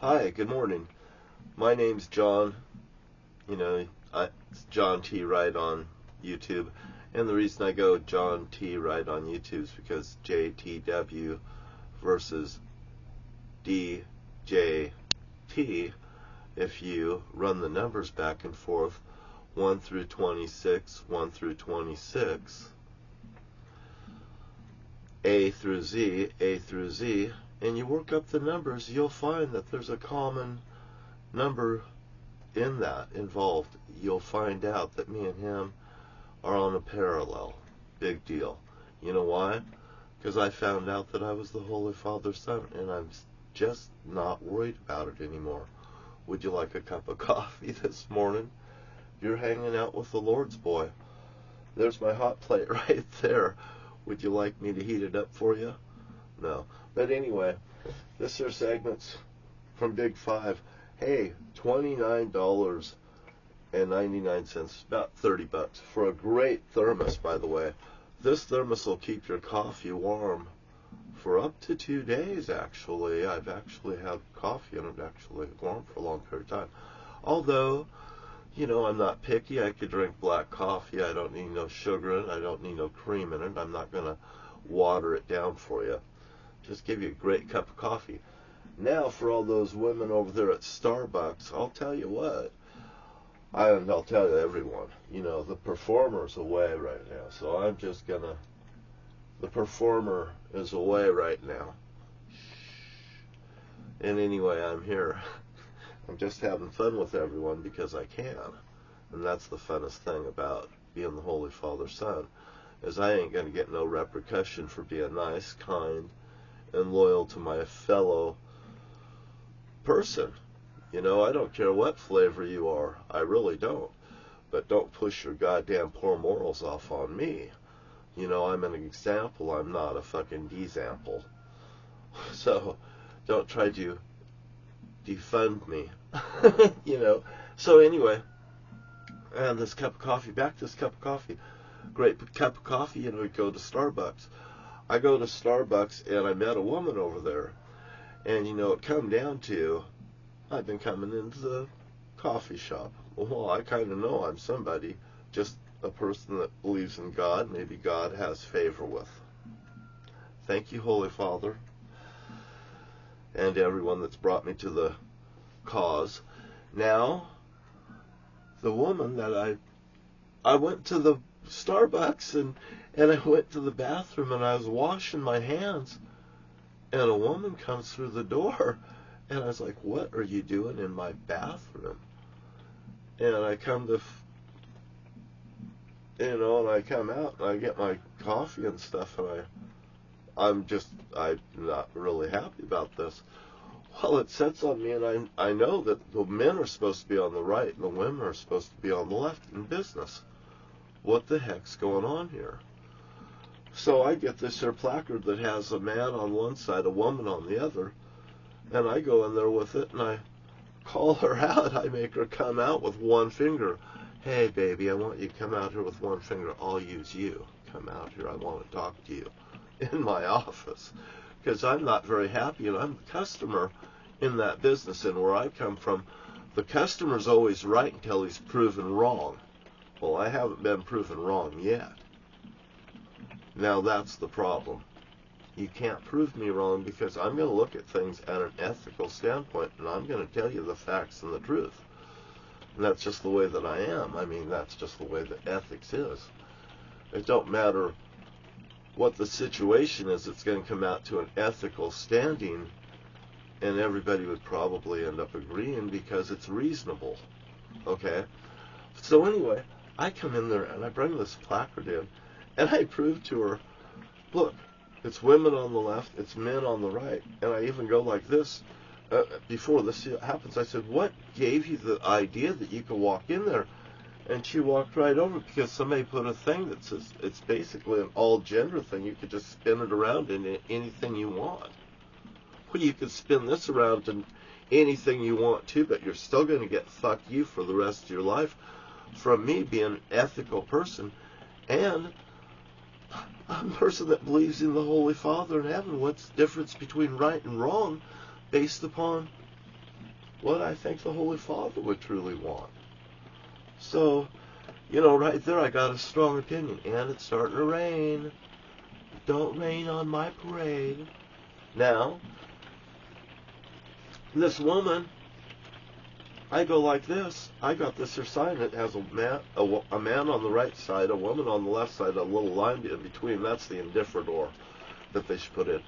Hi, good morning. My name's John. It's John T. Wright on YouTube. And the reason I go John T. Wright on YouTube is because JTW versus DJT, if you run the numbers back and forth, 1 through 26, 1 through 26, A through Z, and you work up the numbers, you'll find that there's a common number in that involved. You'll find out that me and him are on a parallel. Big deal. You know why? Because I found out that I was the Holy Father's son, and I'm just not worried about it anymore. Would you like a cup of coffee this morning? You're hanging out with the Lord's boy. There's my hot plate right there. Would you like me to heat it up for you? No. But anyway, this here segment's from Big Five. Hey, $29.99, about $30 for a great thermos, by the way. This thermos will keep your coffee warm for up to 2 days, actually. I've actually had coffee in it actually warm for a long period of time. Although, I'm not picky. I could drink black coffee. I don't need no sugar in it. I don't need no cream in it. I'm not going to water it down for you. Just give you a great cup of coffee. Now, for all those women over there at Starbucks, I'll tell you what. I'll tell you everyone. The performer's away right now. So I'm just going to... The performer is away right now. And anyway, I'm here. I'm just having fun with everyone because I can. And that's the funnest thing about being the Holy Father's son, is I ain't going to get no repercussion for being nice, kind, and loyal to my fellow person. I don't care what flavor you are. I really don't. But don't push your goddamn poor morals off on me. I'm an example. I'm not a fucking desample. So don't try to defund me. So anyway, and this cup of coffee, back to this cup of coffee. Great cup of coffee, you go to Starbucks. I go to Starbucks and I met a woman over there. And it come down to, I've been coming into the coffee shop. Well, I kind of know I'm somebody, just a person that believes in God. Maybe God has favor with. Thank you, Holy Father, and everyone that's brought me to the cause. Now, the woman that I went to the Starbucks and I went to the bathroom and I was washing my hands, and a woman comes through the door, and I was like, what are you doing in my bathroom? And I come to, and I come out and I get my coffee and stuff, and I'm not really happy about this. Well, it sets on me, and I know that the men are supposed to be on the right and the women are supposed to be on the left in business. What the heck's going on here? So I get this here placard that has a man on one side, a woman on the other, and I go in there with it, and I call her out. I make her come out with one finger. Hey, baby, I want you to come out here with one finger. I'll use you. Come out here. I want to talk to you in my office, because I'm not very happy, and I'm the customer in that business. And where I come from, the customer's always right until he's proven wrong. Well, I haven't been proven wrong yet. Now that's the problem. You can't prove me wrong, because I'm going to look at things at an ethical standpoint, and I'm going to tell you the facts and the truth. And that's just the way that I am. I mean, that's just the way that ethics is. It don't matter what the situation is, it's going to come out to an ethical standing, and everybody would probably end up agreeing because it's reasonable. Okay? So anyway, I come in there and I bring this placard in, and I prove to her, look, it's women on the left, it's men on the right. And I even go like this. Before this happens, I said, what gave you the idea that you could walk in there? And she walked right over, because somebody put a thing that says it's basically an all-gender thing. You could just spin it around in anything you want. Well, you could spin this around in anything you want to, but you're still going to get fuck you for the rest of your life from me being an ethical person. And I'm a person that believes in the Holy Father in heaven. What's the difference between right and wrong based upon what I think the Holy Father would truly want. So, you know, right there I got a strong opinion. And it's starting to rain. Don't rain on my parade. Now, this woman, I go like this. I got this here sign that has a man on the right side, a woman on the left side, a little line in between. That's the indifferent that they should put in.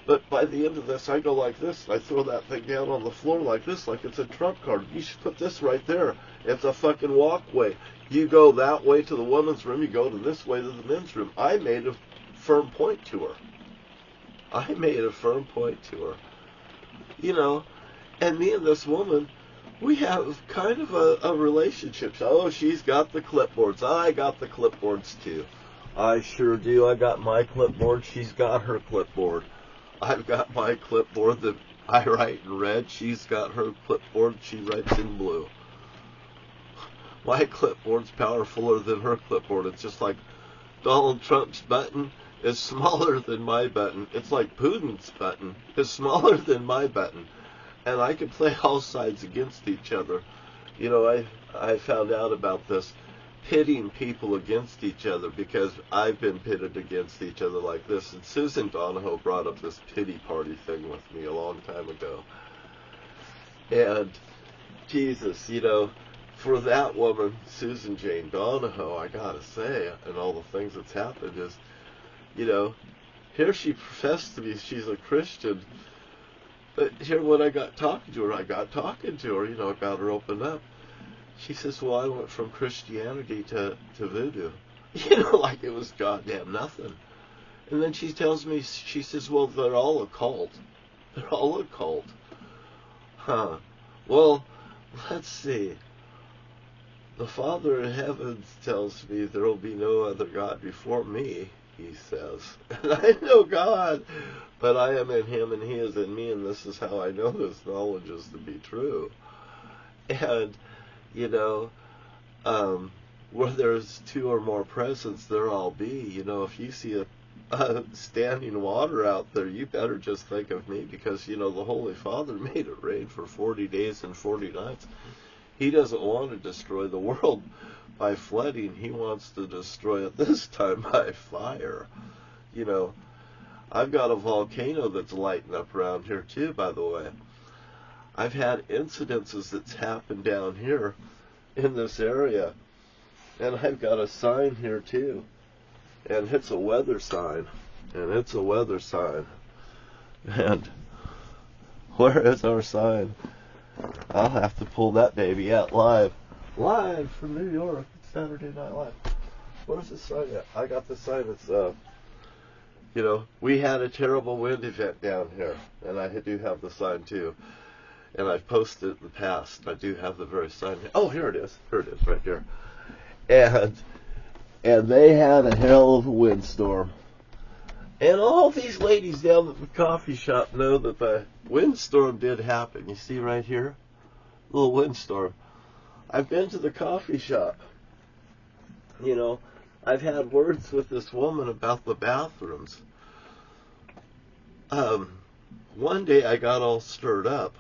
But by the end of this, I go like this. I throw that thing down on the floor like this, like it's a trump card. You should put this right there. It's a fucking walkway. You go that way to the woman's room. You go to this way to the men's room. I made a firm point to her. You know, and me and this woman, we have kind of a relationship. Oh, she's got the clipboards. I got the clipboards too. I sure do. I got my clipboard. She's got her clipboard. I've got my clipboard that I write in red. She's got her clipboard. She writes in blue. My clipboard's powerfuler than her clipboard. It's just like Donald Trump's button is smaller than my button. It's like Putin's button is smaller than my button. And I can play all sides against each other. You know, I found out about this, pitting people against each other, because I've been pitted against each other like this. And Susan Donahoe brought up this pity party thing with me a long time ago. And Jesus, you know, for that woman, Susan Jane Donahoe, I gotta say, and all the things that's happened is, you know, here she professed to be, she's a Christian, but here when I got talking to her, you know, I got her opened up. She says, well, I went from Christianity to voodoo. You know, like it was goddamn nothing. And then she tells me, she says, well, they're all a cult. They're all a cult. Huh. Well, let's see. The Father in heaven tells me there will be no other God before me, he says. And I know God, but I am in him and he is in me, and this is how I know this knowledge is to be true. And, you know, where there's two or more presents, there I'll be. You know, if you see a standing water out there, you better just think of me, because, you know, the Holy Father made it rain for 40 days and 40 nights. He doesn't want to destroy the world by flooding. He wants to destroy it this time by fire. You know, I've got a volcano that's lighting up around here too, by the way. I've had incidences that's happened down here in this area. And I've got a sign here too. And it's a weather sign. And where is our sign? I'll have to pull that baby out live from New York. It's Saturday Night Live. Where's the sign at? I got the sign. It's you know, we had a terrible wind event down here, and I do have the sign too. And I've posted it in the past. I do have the very sign here. Oh, here it is. Right here. And they had a hell of a windstorm. And all these ladies down at the coffee shop know that the windstorm did happen. You see right here? Little windstorm. I've been to the coffee shop. You know, I've had words with this woman about the bathrooms. One day I got all stirred up.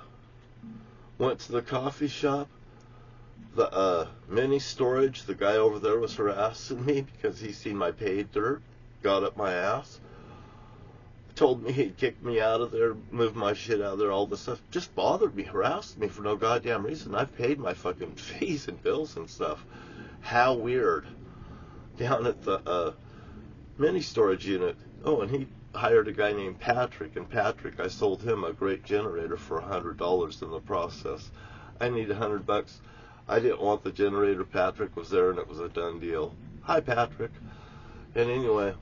Went to the coffee shop. The mini storage, the guy over there was harassing me because he seen my paid dirt. Got up my ass. Told me he'd kick me out of there, move my shit out of there, all this stuff. Just bothered me, harassed me for no goddamn reason. I've paid my fucking fees and bills and stuff. How weird. Down at the mini storage unit. Oh, and he hired a guy named Patrick. And Patrick, I sold him a great generator for $100 in the process. I need $100. I didn't want the generator. Patrick was there and it was a done deal. Hi, Patrick. And anyway,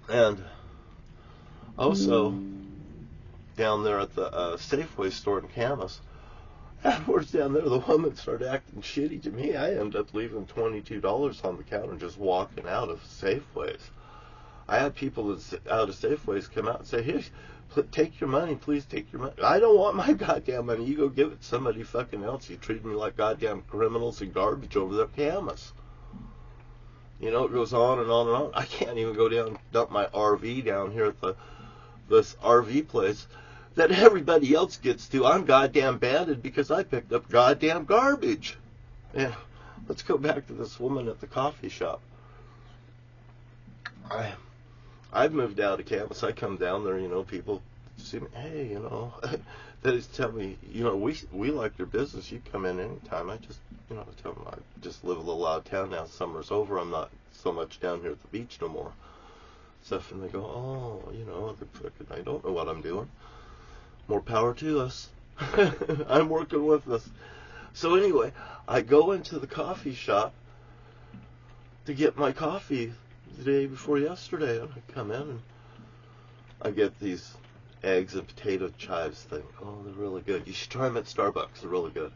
and also, down there at the Safeway store in Camas, afterwards down there, the woman started acting shitty to me. I ended up leaving $22 on the counter and just walking out of Safeways. I had people out of Safeways come out and say, here, take your money, please take your money. I don't want my goddamn money. You go give it to somebody fucking else. You treat me like goddamn criminals and garbage over there at Camas. You know, it goes on and on and on. I can't even go down and dump my RV down here at this RV place. that everybody else gets to. I'm goddamn banded because I picked up goddamn garbage. And let's go back to this woman at the coffee shop. I've moved out of campus. I come down there, people see me, hey, they just tell me, we like your business. You come in anytime. I just, tell them I just live a little out of town now. Summer's over. I'm not so much down here at the beach no more. Stuff, and they go, oh, I don't know what I'm doing. More power to us. I'm working with us. So anyway, I go into the coffee shop to get my coffee the day before yesterday, and I come in and I get these eggs and potato chives thing. Oh, they're really good. You should try them at Starbucks. They're really good.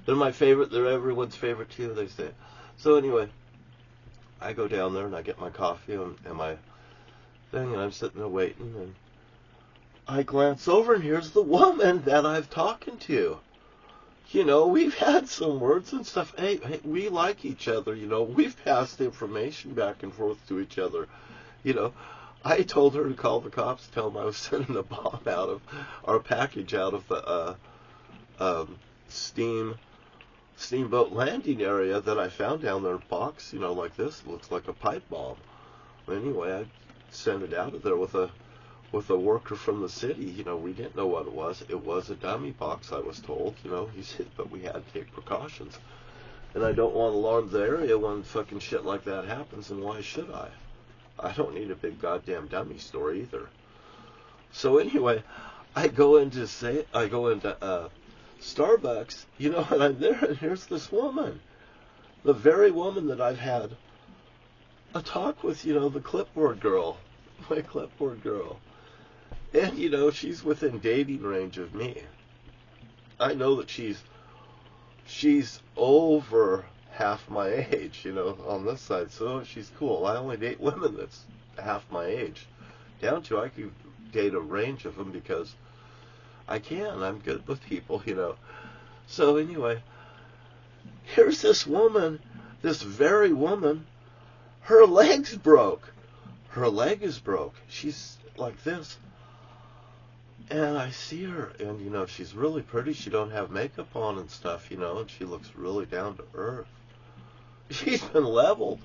They're my favorite. They're everyone's favorite too, they say. So anyway, I go down there and I get my coffee and my thing, and I'm sitting there waiting, and I glance over, and here's the woman that I've talking to. We've had some words and stuff. Hey, we like each other, We've passed information back and forth to each other. I told her to call the cops, tell them I was sending a bomb out of our package out of the steamboat landing area that I found down there in a box, like this. It looks like a pipe bomb. Anyway, I sent it out of there with a worker from the city. We didn't know what it was. It was a dummy box, I was told. He said, but we had to take precautions. And I don't want to alarm the area when fucking shit like that happens, and why should I? I don't need a big goddamn dummy store either. So anyway, I go into Starbucks, and I'm there, and here's this woman. The very woman that I've had a talk with, the clipboard girl. My clipboard girl. And, she's within dating range of me. I know that she's over half my age, on this side. So she's cool. I only date women that's half my age. Down to I could date a range of them because I can. I'm good with people, So anyway, here's this woman, this very woman. Her leg's broke. Her leg is broke. She's like this. And I see her, and, she's really pretty. She don't have makeup on and stuff, and she looks really down to earth. She's been leveled.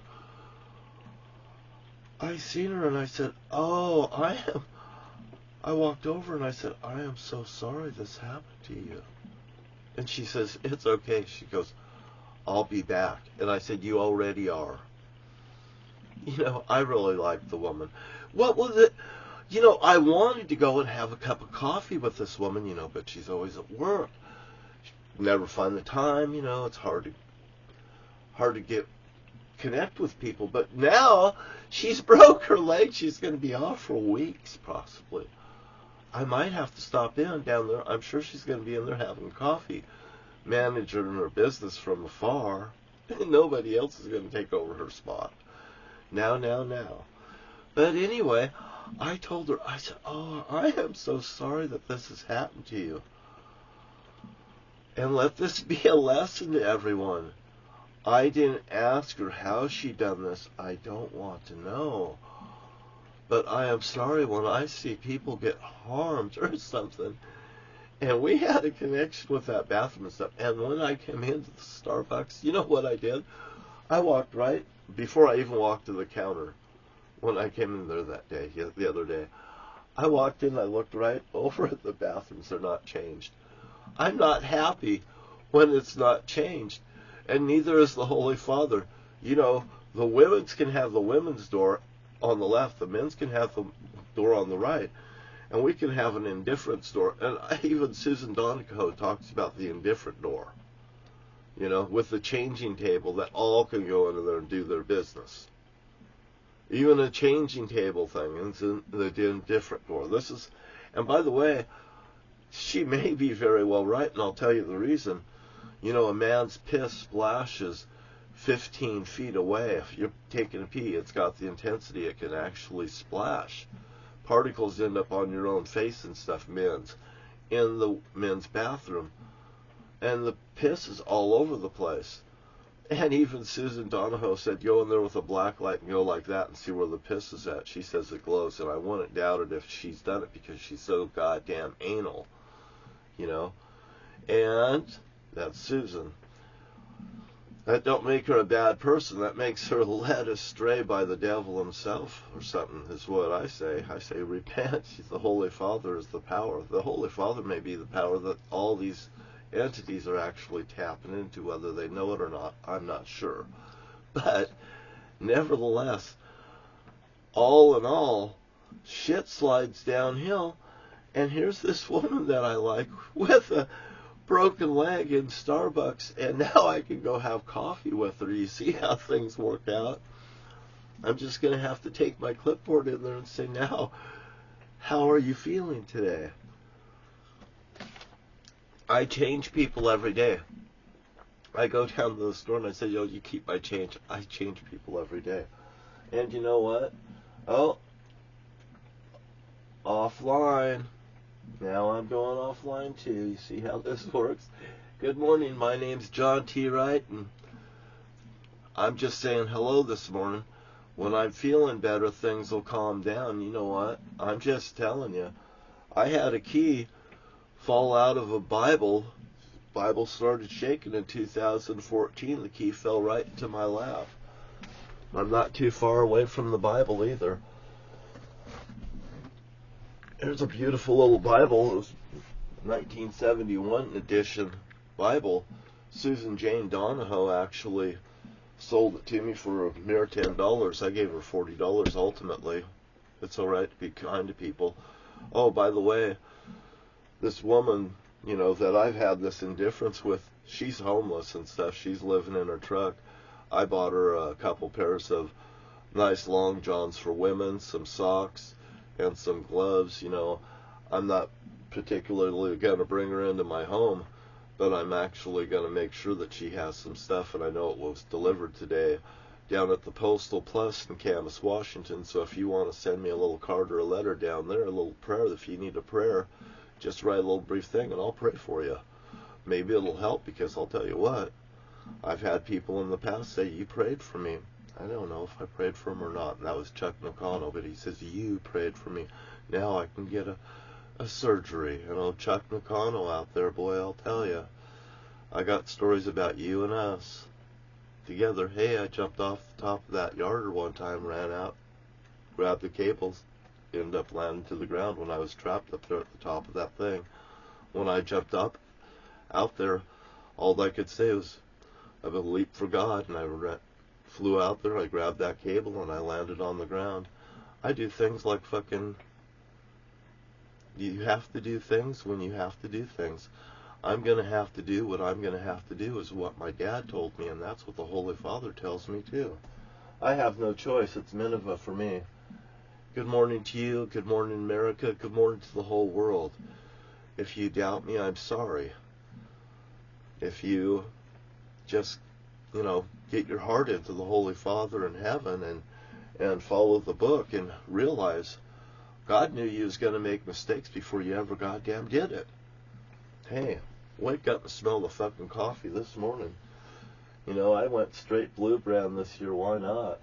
I seen her, and I said, oh, I walked over, and I said, I am so sorry this happened to you. And she says, it's okay. She goes, I'll be back. And I said, you already are. I really liked the woman. What was it? I wanted to go and have a cup of coffee with this woman, but she's always at work. Never find the time, it's hard to connect with people. But now she's broke her leg. She's going to be off for weeks, possibly. I might have to stop in down there. I'm sure she's going to be in there having coffee, managing her business from afar. Nobody else is going to take over her spot. Now. But anyway, I told her, I said, oh, I am so sorry that this has happened to you. And let this be a lesson to everyone. I didn't ask her how she done this. I don't want to know. But I am sorry when I see people get harmed or something. And we had a connection with that bathroom and stuff. And when I came into the Starbucks, you know what I did? I walked right, before I even walked to the counter, when I came in there that day, the other day, I walked in, I looked right over at the bathrooms. They're not changed. I'm not happy when it's not changed. And neither is the Holy Father. The women's can have the women's door on the left. The men's can have the door on the right. And we can have an indifference door. And even Susan Donico talks about the indifferent door. With the changing table that all can go into there and do their business. Even a changing table thing is in the indifferent door. And by the way, she may be very well right, and I'll tell you the reason. A man's piss splashes 15 feet away. If you're taking a pee, it's got the intensity. It can actually splash. Particles end up on your own face and stuff, in the men's bathroom. And the piss is all over the place. And even Susan Donahoe said, go in there with a black light and go like that and see where the piss is at. She says it glows, and I wouldn't doubt it if she's done it because she's so goddamn anal, you know. And that's Susan. That don't make her a bad person. That makes her led astray by the devil himself or something, is what I say. I say repent. The Holy Father is the power. The Holy Father may be the power that all these entities are actually tapping into. Whether they know it or not, I'm not sure. But nevertheless, all in all, shit slides downhill. And here's this woman that I like with a broken leg in Starbucks, and now I can go have coffee with her. You see how things work out? I'm just going to have to take my clipboard in there and say, now, how are you feeling today? I change people every day. I go down to the store and I say, yo, you keep my change. I change people every day. And you know what? Oh, offline. Now I'm going offline too. You see how this works? Good morning. My name's John T. Wright, and I'm just saying hello this morning. When I'm feeling better, things will calm down. You know what? I'm just telling you. I had a key fall out of a Bible. Bible started shaking in 2014. The key fell right into my lap. I'm not too far away from the Bible either. There's a beautiful little Bible. It was 1971 edition Bible. Susan Jane Donahoe actually sold it to me for a mere $10. I gave her $40 ultimately. It's all right to be kind to people. Oh, by the way, this woman, you know, that I've had this indifference with, she's homeless and stuff. She's living in her truck. I bought her a couple pairs of nice long johns for women, some socks, and some gloves. You know, I'm not particularly going to bring her into my home, but I'm actually going to make sure that she has some stuff, and I know it was delivered today down at the Postal Plus in Camas, Washington. So if you want to send me a little card or a letter down there, a little prayer, if you need a prayer, just write a little brief thing and I'll pray for you. Maybe it'll help, because I'll tell you what, I've had people in the past say, you prayed for me. I don't know if I prayed for him or not. And that was Chuck McConnell, but he says, you prayed for me. Now I can get a surgery. You know, Chuck McConnell out there, boy, I'll tell you. I got stories about you and us together. Hey, I jumped off the top of that yarder one time, ran out, grabbed the cables, ended up landing to the ground when I was trapped up there at the top of that thing. When I jumped up out there, all I could say was, I've a leap for God, and I flew out there, I grabbed that cable, and I landed on the ground. I do things like fucking, you have to do things when you have to do things. I'm going to have to do what I'm going to have to do is what my dad told me, and that's what the Holy Father tells me too. I have no choice. It's Nineveh for me. Good morning to you. Good morning, America. Good morning to the whole world. If you doubt me, I'm sorry. If you just, you know, get your heart into the Holy Father in heaven and follow the book and realize God knew you was going to make mistakes before you ever goddamn did it. Hey, wake up and smell the fucking coffee this morning. You know, I went straight blue brand this year. Why not?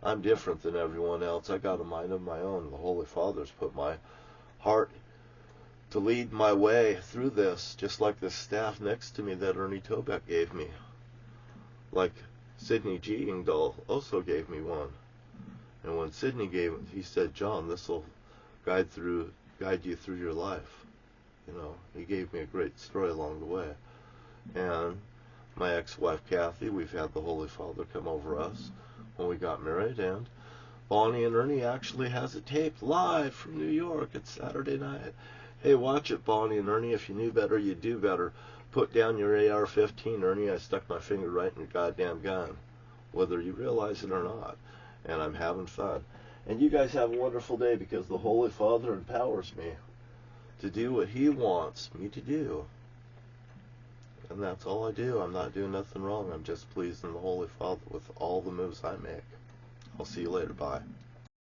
I'm different than everyone else. I got a mind of my own. The Holy Father's put my heart to lead my way through this, just like this staff next to me that Ernie Tobeck gave me. Like Sidney G. Ingdahl also gave me one. And when Sidney gave it, he said, John, this will guide you through your life. You know, he gave me a great story along the way. And my ex-wife Kathy, we've had the Holy Father come over us when we got married, and Bonnie and Ernie actually has it taped live from New York. It's Saturday night. Hey, watch it, Bonnie and Ernie. If you knew better, you'd do better. Put down your AR-15, Ernie. I stuck my finger right in your goddamn gun, whether you realize it or not. And I'm having fun. And you guys have a wonderful day, because the Holy Father empowers me to do what he wants me to do. And that's all I do. I'm not doing nothing wrong. I'm just pleasing the Holy Father with all the moves I make. I'll see you later. Bye.